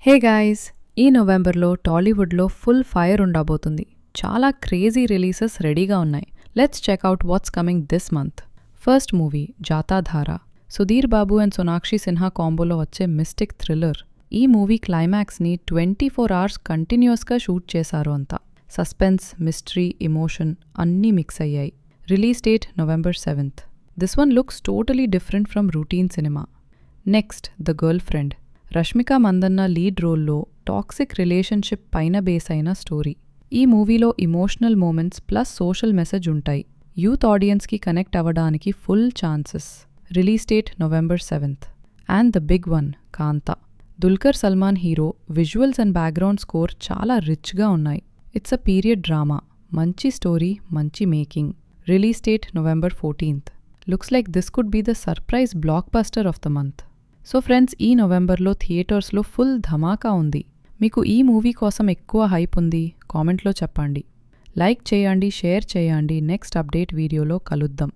Hey guys, ఈ నవంబర్లో టాలీవుడ్లో ఫుల్ ఫైర్ ఉండబోతుంది. చాలా క్రేజీ రిలీజెస్ రెడీగా ఉన్నాయి. Let's check out what's coming this month. First movie Jatadhara. Sudheer Babu and Sonakshi Sinha కాంబోలో వచ్చే మిస్టిక్ థ్రిల్లర్. ఈ మూవీ క్లైమాక్స్ని 24 అవర్స్ కంటిన్యూస్గా షూట్ చేశారు అంతా. సస్పెన్స్, మిస్టరీ, ఎమోషన్ అన్నీ మిక్స్ అయ్యాయి. Release date November 7th. This one looks totally different from routine cinema. Next the girlfriend. Rashmika Mandanna lead రోల్లో టాక్సిక్ రిలేషన్షిప్ పైన బేస్ అయిన స్టోరీ. ఈ మూవీలో emotional moments plus social message ఉంటాయి. యూత్ ఆడియన్స్కి connect అవ్వడానికి full chances. Release date November 7th. And the big one Kaantha. Dulquer Salmaan hero. Visuals and background score చాలా రిచ్గా ఉన్నాయి. It's a period drama. మంచి స్టోరీ, మంచి making. Release date November 14th. Looks like this could be the surprise blockbuster of the month. So friends, ఈ నవంబర్లో థియేటర్స్లో full ధమాకా ఉంది. మీకు ఈ మూవీ కోసం ఎక్కువ హైప్ ఉంది? కామెంట్లో చెప్పండి. లైక్ చేయండి, షేర్ చేయండి. నెక్స్ట్ అప్డేట్ వీడియోలో కలుద్దాం.